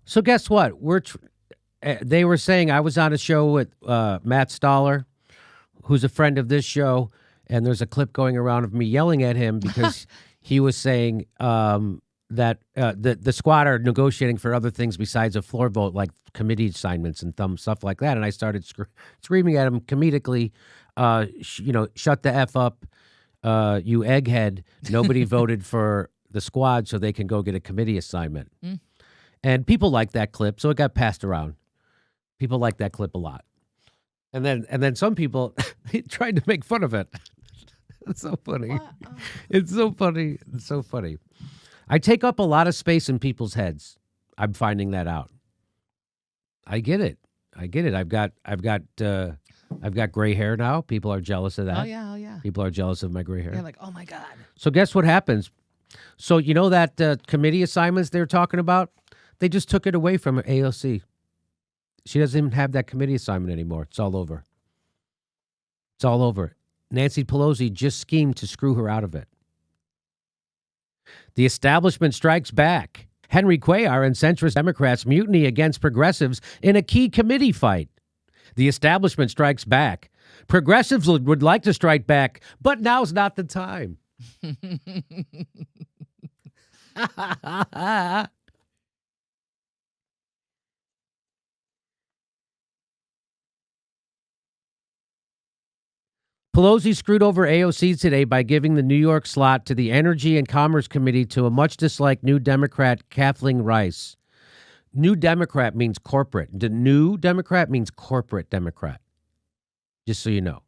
So guess what? They were saying I was on a show with Matt Stoller, who's a friend of this show, and there's a clip going around of me yelling at him because he was saying that the squad are negotiating for other things besides a floor vote, like committee assignments and stuff like that. And I started screaming at him comedically, shut the F up, you egghead. Nobody voted for the squad so they can go get a committee assignment. Mm. And people like that clip, so it got passed around. People like that clip a lot. And then some people tried to make fun of it. It's so funny. Wow. It's so funny. It's so funny. I take up a lot of space in people's heads. I'm finding that out. I get it. I've got gray hair now. People are jealous of that. Oh yeah. People are jealous of my gray hair. They're like, oh my God. So guess what happens? So you know that committee assignments they're talking about? They just took it away from AOC. She doesn't even have that committee assignment anymore. It's all over. It's all over. Nancy Pelosi just schemed to screw her out of it. The establishment strikes back. Henry Cuellar and centrist Democrats mutiny against progressives in a key committee fight. The establishment strikes back. Progressives would like to strike back, but now's not the time. Pelosi screwed over AOC today by giving the New York slot to the Energy and Commerce Committee to a much-disliked New Democrat, Kathleen Rice. New Democrat means corporate. The New Democrat means corporate Democrat, just so you know.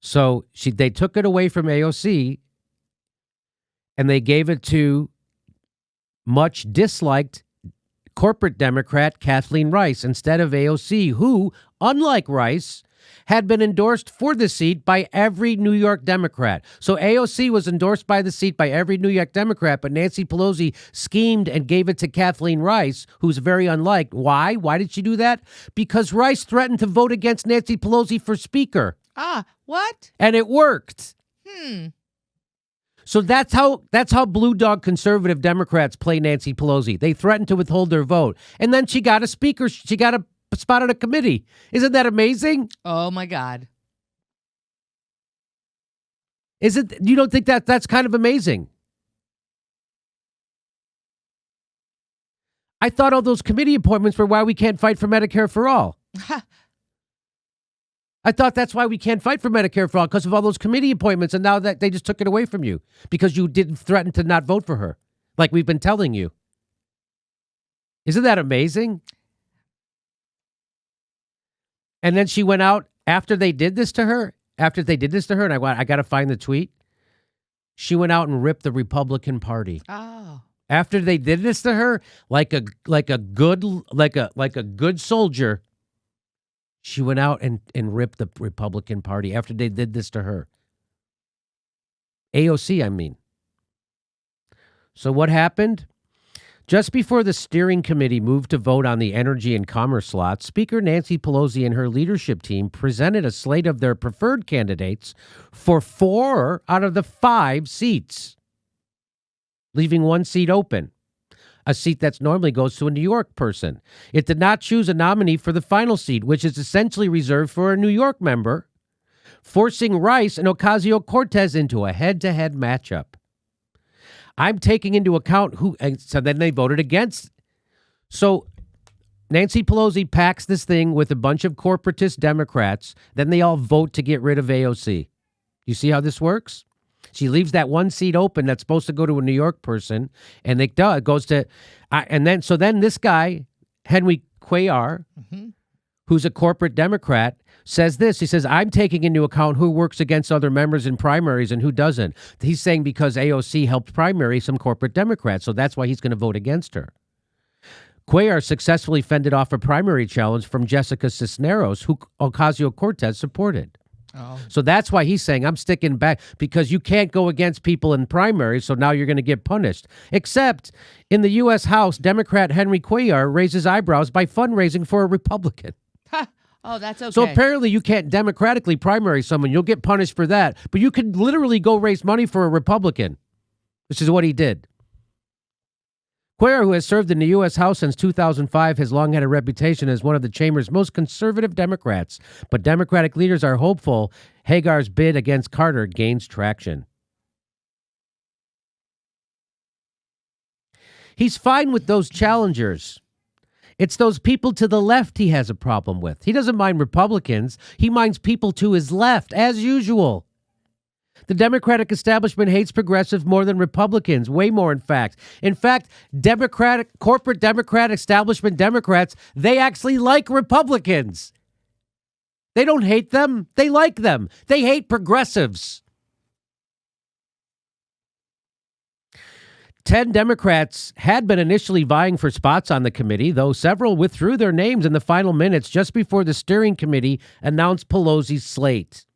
So they took it away from AOC, and they gave it to much-disliked corporate Democrat, Kathleen Rice, instead of AOC, who, unlike Rice, had been endorsed for the seat by every New York Democrat. So AOC was endorsed by the seat by every New York Democrat, but Nancy Pelosi schemed and gave it to Kathleen Rice, who's very unliked. Why? Why did she do that? Because Rice threatened to vote against Nancy Pelosi for Speaker. What? And it worked. So that's how blue dog conservative Democrats play Nancy Pelosi. They threatened to withhold their vote. And then she got a speaker. She got a spot on a committee. Isn't that amazing? Oh my God. You don't think that's kind of amazing? I thought all those committee appointments were why we can't fight for Medicare for all. I thought that's why we can't fight for Medicare for all, because of all those committee appointments, and now that they just took it away from you because you didn't threaten to not vote for her, like we've been telling you. Isn't that amazing? And then she went out after they did this to her. And I got to find the tweet. She went out and ripped the Republican Party. Oh. After they did this to her, like a good soldier, she went out and ripped the Republican Party after they did this to her. AOC, I mean. So what happened? Just before the steering committee moved to vote on the Energy and Commerce slot, Speaker Nancy Pelosi and her leadership team presented a slate of their preferred candidates for 4 out of the 5 seats, leaving 1 seat open, a seat that normally goes to a New York person. It did not choose a nominee for the final seat, which is essentially reserved for a New York member, forcing Rice and Ocasio-Cortez into a head-to-head matchup. I'm taking into account so then they voted against. So Nancy Pelosi packs this thing with a bunch of corporatist Democrats. Then they all vote to get rid of AOC. You see how this works? She leaves that 1 seat open that's supposed to go to a New York person, and it goes to, and then this guy, Henry Cuellar, who's a corporate Democrat, says this. He says, I'm taking into account who works against other members in primaries and who doesn't. He's saying because AOC helped primary some corporate Democrats, so that's why he's going to vote against her. Cuellar successfully fended off a primary challenge from Jessica Cisneros, who Ocasio-Cortez supported. Oh. So that's why he's saying, I'm sticking back, because you can't go against people in primaries, so now you're going to get punished. Except in the U.S. House, Democrat Henry Cuellar raises eyebrows by fundraising for a Republican. Oh, that's okay. So apparently you can't democratically primary someone. You'll get punished for that. But you could literally go raise money for a Republican, which is what he did. Cuellar, who has served in the U.S. House since 2005, has long had a reputation as one of the chamber's most conservative Democrats. But Democratic leaders are hopeful Hagar's bid against Carter gains traction. He's fine with those challengers. It's those people to the left he has a problem with. He doesn't mind Republicans. He minds people to his left, as usual. The Democratic establishment hates progressives more than Republicans, way more, in fact. In fact, corporate Democrat establishment Democrats, they actually like Republicans. They don't hate them. They like them. They hate progressives. 10 Democrats had been initially vying for spots on the committee, though several withdrew their names in the final minutes just before the steering committee announced Pelosi's slate.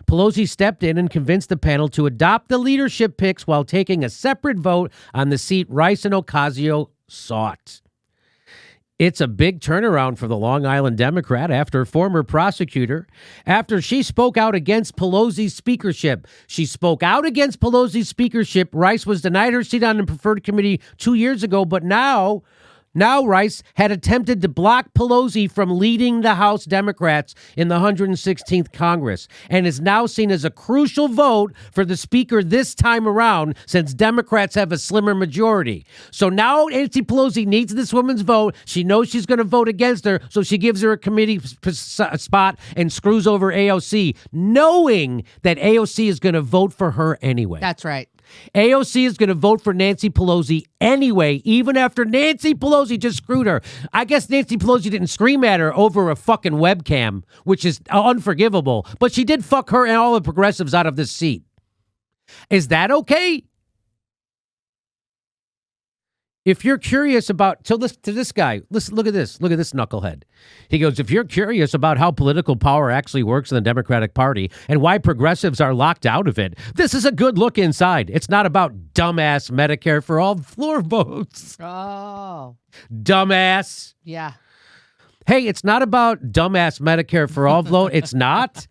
Pelosi stepped in and convinced the panel to adopt the leadership picks while taking a separate vote on the seat Rice and Ocasio sought. It's a big turnaround for the Long Island Democrat after former prosecutor, after she spoke out against Pelosi's speakership. She spoke out against Pelosi's speakership. Rice was denied her seat on the preferred committee 2 years ago, but now Rice had attempted to block Pelosi from leading the House Democrats in the 116th Congress and is now seen as a crucial vote for the speaker this time around since Democrats have a slimmer majority. So now Nancy Pelosi needs this woman's vote. She knows she's going to vote against her, so she gives her a committee spot and screws over AOC, knowing that AOC is going to vote for her anyway. That's right. AOC is going to vote for Nancy Pelosi anyway, even after Nancy Pelosi just screwed her. I guess Nancy Pelosi didn't scream at her over a fucking webcam, which is unforgivable, but she did fuck her and all the progressives out of this seat. Is that okay? If you're curious about, to this guy, listen, look at this knucklehead. He goes, if you're curious about how political power actually works in the Democratic Party and why progressives are locked out of it, this is a good look inside. It's not about dumbass Medicare for all floor votes. Oh. Dumbass. Yeah. Hey, it's not about dumbass Medicare for all vote. It's not.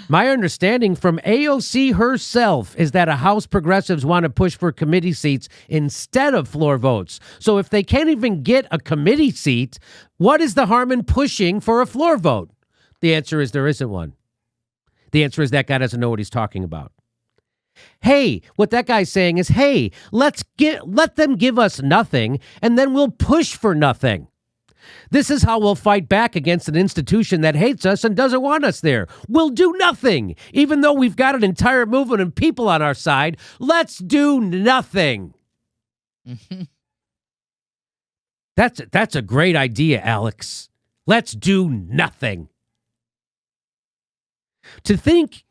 My understanding from AOC herself is that House progressives want to push for committee seats instead of floor votes. So if they can't even get a committee seat, what is the harm in pushing for a floor vote? The answer is there isn't one. The answer is that guy doesn't know what he's talking about. Hey, what that guy's saying is, hey, let them give us nothing, and then we'll push for nothing. This is how we'll fight back against an institution that hates us and doesn't want us there. We'll do nothing. Even though we've got an entire movement of people on our side, let's do nothing. That's a great idea, Alex. Let's do nothing. To think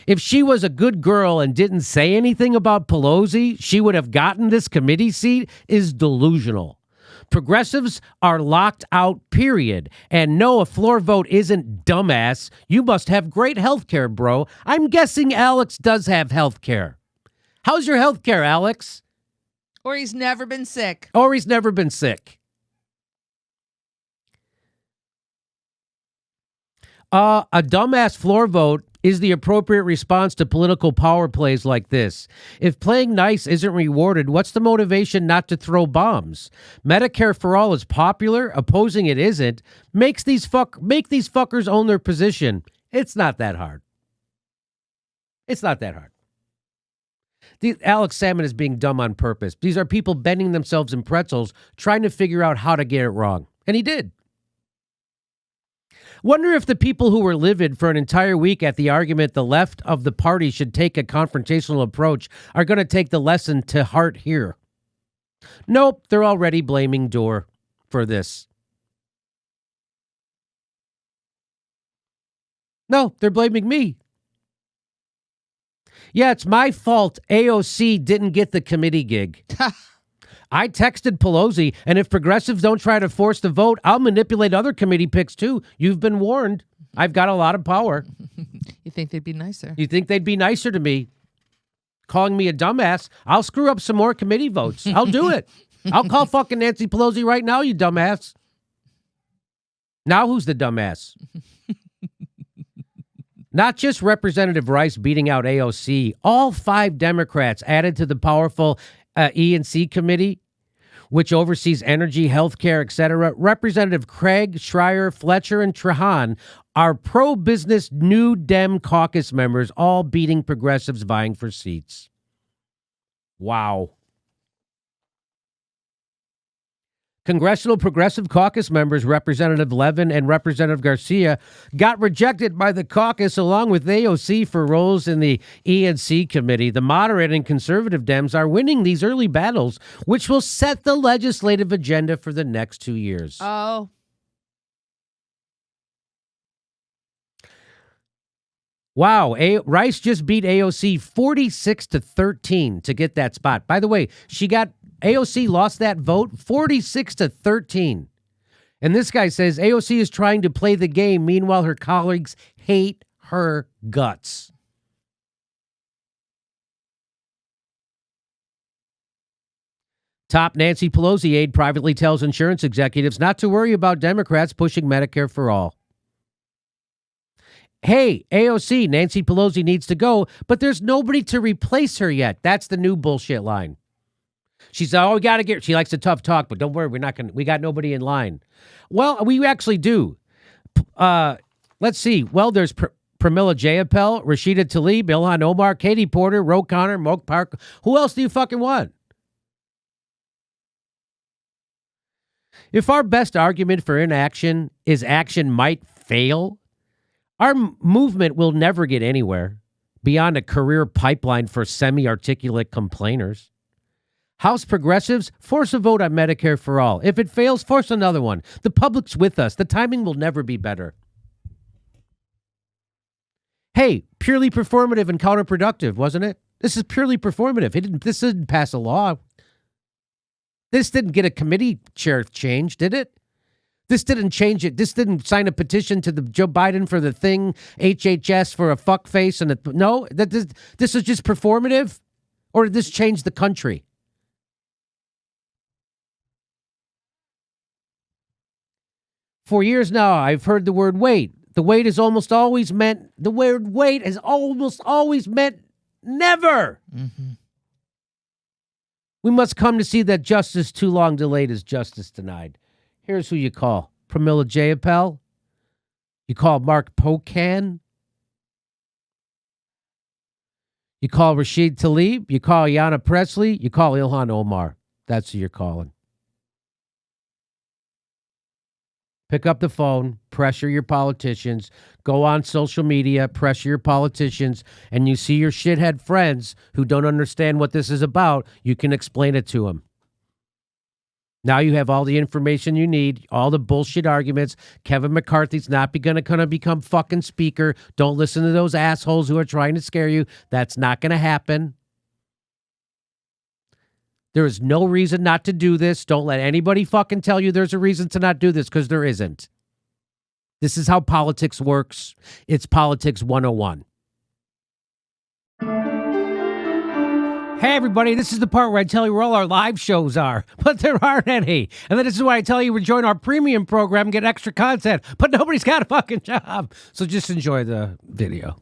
if she was a good girl and didn't say anything about Pelosi, she would have gotten this committee seat is delusional. Progressives are locked out, period. And no, a floor vote isn't dumbass. You must have great health care, bro. I'm guessing Alex does have health care. How's your health care, Alex? Or he's never been sick. Or he's never been sick. A dumbass floor vote is the appropriate response to political power plays like this. If playing nice isn't rewarded, what's the motivation not to throw bombs? Medicare for all is popular. Opposing it isn't. Make these fuckers own their position. It's not that hard. It's not that hard. Alex Salmon is being dumb on purpose. These are people bending themselves in pretzels, trying to figure out how to get it wrong. And he did. Wonder if the people who were livid for an entire week at the argument the left of the party should take a confrontational approach are going to take the lesson to heart here. Nope, they're already blaming Dore for this. No, they're blaming me. Yeah, it's my fault AOC didn't get the committee gig. I texted Pelosi, and if progressives don't try to force the vote, I'll manipulate other committee picks too. You've been warned. I've got a lot of power. You think they'd be nicer? You think they'd be nicer to me? Calling me a dumbass? I'll screw up some more committee votes. I'll do it. I'll call fucking Nancy Pelosi right now, you dumbass. Now who's the dumbass? Not just Representative Rice beating out AOC. All 5 Democrats added to the powerful E&C committee, which oversees energy, healthcare, etc., Representative Craig, Schreier, Fletcher, and Trahan are pro-business New Dem caucus members, all beating progressives vying for seats. Wow. Congressional Progressive Caucus members Representative Levin and Representative Garcia got rejected by the caucus along with AOC for roles in the E&C committee. The moderate and conservative Dems are winning these early battles, which will set the legislative agenda for the next 2 years. Oh. Wow, Rice just beat AOC 46-13 to get that spot. By the way, AOC lost that vote 46-13. And this guy says AOC is trying to play the game. Meanwhile, her colleagues hate her guts. Top Nancy Pelosi aide privately tells insurance executives not to worry about Democrats pushing Medicare for all. Hey, AOC, Nancy Pelosi needs to go, but there's nobody to replace her yet. That's the new bullshit line. She said, we got to get, she likes to tough talk, but don't worry, we got nobody in line. Well, we actually do. Let's see. Well, there's Pramila Jayapal, Rashida Tlaib, Ilhan Omar, Katie Porter, Ro Connor, Moak Park. Who else do you fucking want? If our best argument for inaction is action might fail, our movement will never get anywhere beyond a career pipeline for semi-articulate complainers. House progressives, force a vote on Medicare for all. If it fails, force another one. The public's with us. The timing will never be better. Hey, purely performative and counterproductive, wasn't it? This is purely performative. This didn't pass a law. This didn't get a committee chair change, did it? This didn't change it. This didn't sign a petition to the Joe Biden for the thing, HHS for a fuckface. No, this is just performative? Or did this change the country? For years now, I've heard the word wait. The word has almost always meant never. Mm-hmm. We must come to see that justice too long delayed is justice denied. Here's who you call. Pramila Jayapal. You call Mark Pocan. You call Rashid Tlaib. You call Ayanna Presley. You call Ilhan Omar. That's who you're calling. Pick up the phone, pressure your politicians, go on social media, pressure your politicians, and you see your shithead friends who don't understand what this is about, you can explain it to them. Now you have all the information you need, all the bullshit arguments. Kevin McCarthy's not going to become fucking speaker. Don't listen to those assholes who are trying to scare you. That's not going to happen. There is no reason not to do this. Don't let anybody fucking tell you there's a reason to not do this, because there isn't. This is how politics works. It's politics 101. Hey, everybody, this is the part where I tell you where all our live shows are, but there aren't any. And then this is why I tell you to join our premium program and get extra content, but nobody's got a fucking job. So just enjoy the video.